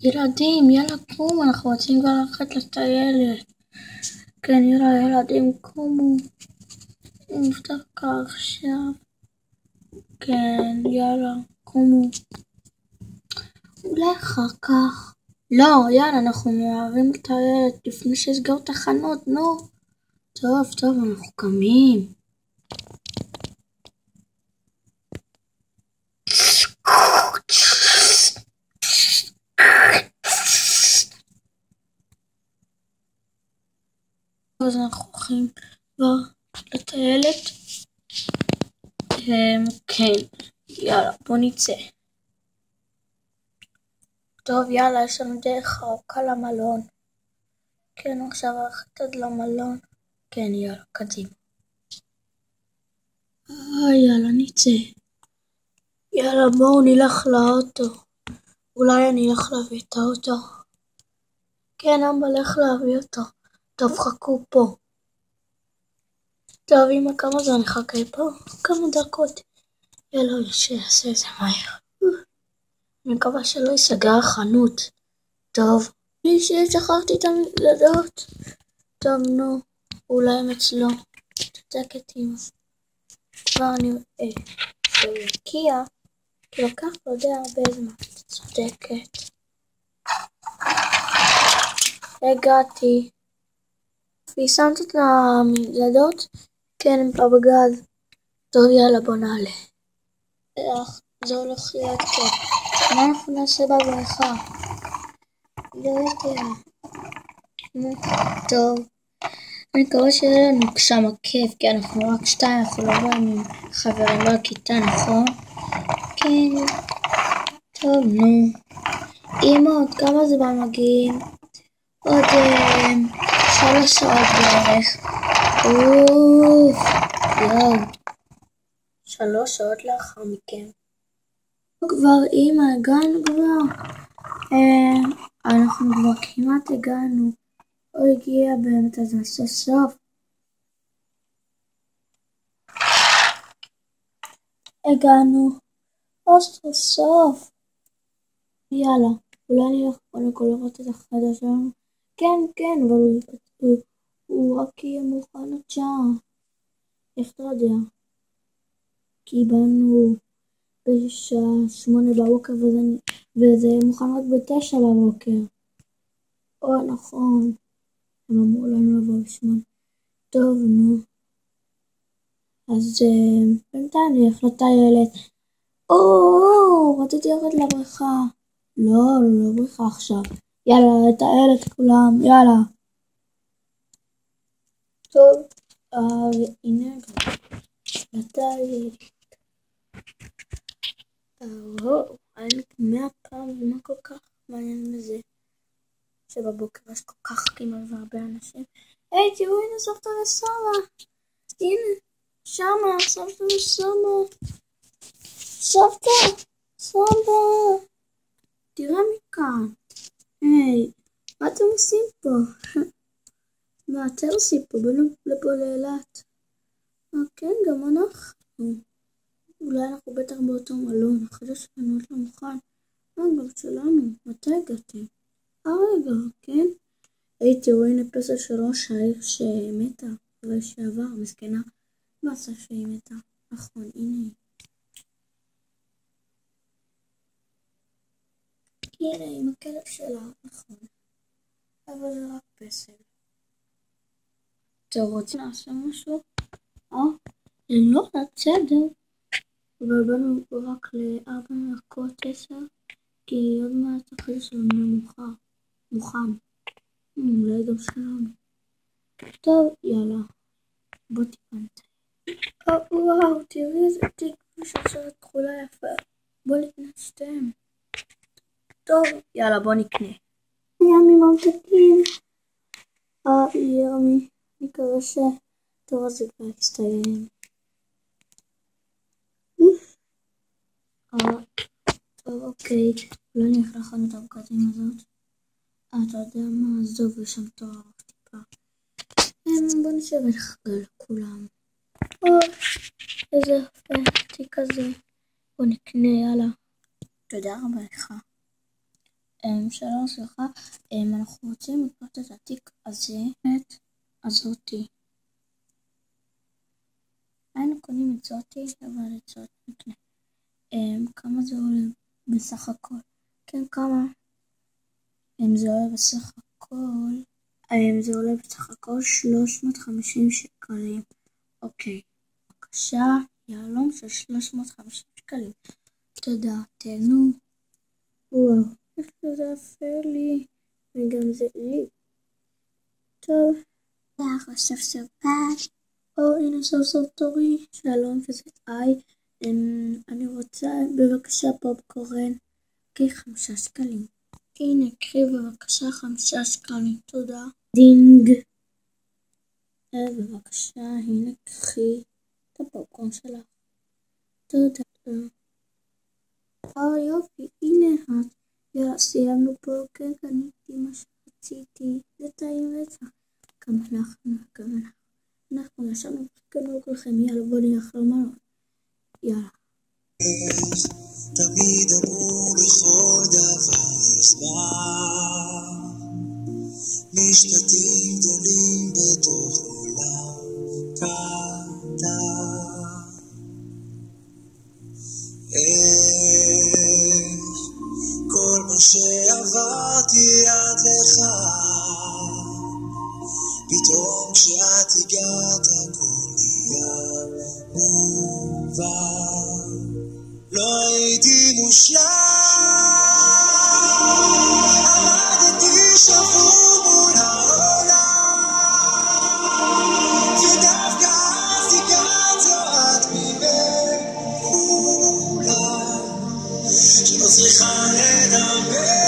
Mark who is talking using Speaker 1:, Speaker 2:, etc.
Speaker 1: ילדים, יאללה קום, אנחנו רוצים כבר ללכת לטיילת. כן, יאללה ילדים קומו. נפתח כבר עכשיו. כן, יאללה קומו. אולי אחר כך. לא, יאללה, אנחנו נערים לטיילת לפני שסגר את החנות, נו. טוב, אנחנו קמים. אז אנחנו הולכים כבר לטיילת. כן, יאללה, בוא נצא. טוב, יאללה, יש לנו דרך ארוכה למלון. כן, עכשיו הלכת עד למלון. כן, יאללה, קדימה. יאללה, נצא. יאללה, בואו נלך לאוטו. אולי אני אלך להביא את האוטו. כן, אבא, לך להביא אותו. טוב, חכו פה. טוב, אמא, כמה זמן נחכה פה? כמה דקות. יאללה, שיעשה את זה מהר. אני מקווה שלא ייסגר החנות. טוב. בלי ששכחתי את המזוודות. טוב, נו. אולי הם אצלו. צודקת, אמא. כבר נראה שהוא יקיע, כי לוקח לו די הרבה זמן. צודקת. הגעתי. ושמת את המזוודות? כן, הם פה בגז. טוב, יאללה, בוא נעלה. זה הולך להיות טוב. מה אנחנו נעשה בבריכה? לא יודע. טוב. אני מקווה שיהיה לנו שם כיף, כי אנחנו רק 2, אנחנו לא באים עם חברים בכיתה, נכון? כן. טוב, נו. אמא, עוד כמה זמן מגיעים? עוד 3 שעות בערך. יואו. 3 שעות לאחר מכן. כבר אמא, הגענו כבר. אנחנו כבר כמעט הגענו. הגיע באמת, אז נעשה סוף. הגענו. סוף. יאללה, אולי נלך קודם כל לראות את החדר שלנו. כן, אבל הוא רק יהיה מוכן עוד שעה. איך אתה יודע? כי באנו בשעה 8 בבוקר וזה מוכן רק ב9 בבוקר. נכון. הם אמרו לנו לבוא ב8. טוב, נו. אז בינתיים נלך לטיילת. רציתי לרדת לבריכה. לא בריכה עכשיו. יאללה, לטיילת כולם, יאללה. טוב, הנה גם. לטיילת. היינו 100 פעם, ומה כל כך מעניין בזה? שבבוקר יש כל כך כמעט והרבה אנשים. היי, תראו, הנה סבתא וסבא. הנה, שמה, סבתא וסבא. סבא. תראה מכאן. היי, מה אתם עושים פה? מה אתם עושים פה? באנו לפה לאילת. כן, גם אנחנו. אולי אנחנו בטח באותו מלון. החדר שלנו עוד לא מוכן. גם שלנו. מתי הגעתם? רגע, כן? תראו, הנה פסל של ראש העיר שמתה, ושעבר, מסכנה, מה עשה שהיא מתה? נכון, הנה. הנה, עם הכלב שלה, נכון. אבל זה רק פסל. טוב, רוצים לעשות משהו? לא, בסדר. אבל באנו רק ל4:10, כי עוד מעט החדר שלנו מוכן. אולי גם שלנו. טוב, יאללה. בוא תיפנת. וואו, תראי איזה תיק ושרשרת כחולה יפה. בוא נקנה שתיהם. טוב, יאללה, בוא נקנה. ימי ממתקים. ימי, אני מקווה שהתור הזה כבר יסתיים. טוב, אוקיי. אולי נלך לחנות הבגדים הזאת. אתה יודע מה? עזוב, יש שם תור ארוך טיפה. בוא נשב ולחגל לכולם. איזה יפה, תיק כזה. בוא נקנה, יאללה. תודה רבה לך. שלום, סליחה, אנחנו רוצים לקנות את התיק הזה, את הזאתי. היינו קונים את זאתי, אבל את זאת נקנה. כמה זה עולה בסך הכל? כן, כמה? זה עולה בסך הכל, זה עולה בסך הכל 350 שקלים. אוקיי, בבקשה, יהלום של 350 שקלים. תודה, תהנו. וואו, איך זה יפה לי, וגם זה לי. טוב, עכשיו שבת. הנה סוף סוף תורי. שלום, וזה אני רוצה בבקשה פופקורן. קחי 5 שקלים. הנה, קחי בבקשה 5 שקלים. תודה. דינג. בבקשה, הנה קחי את הפופקורן שלך. תודה. יופי, הנה את. יאללה, סיימנו פה. כן, קניתי מה שרציתי. זה טעים רצח. גם אנחנו ישבנו חיכינו לכם. יאללה, בוא נלך למלון. יאללה.
Speaker 2: תמיד אמרו לכל דבר זמן, משפטים גדולים בתוך עולם קטן. איך כל מה שעברתי עד לך, פתאום כשאת הגעת הכל נהיה מובן. לא הייתי מושלם, עמדתי שבור מול העולם, ודווקא אז הגעת את מבין כולם, שלא צריכה לדבר.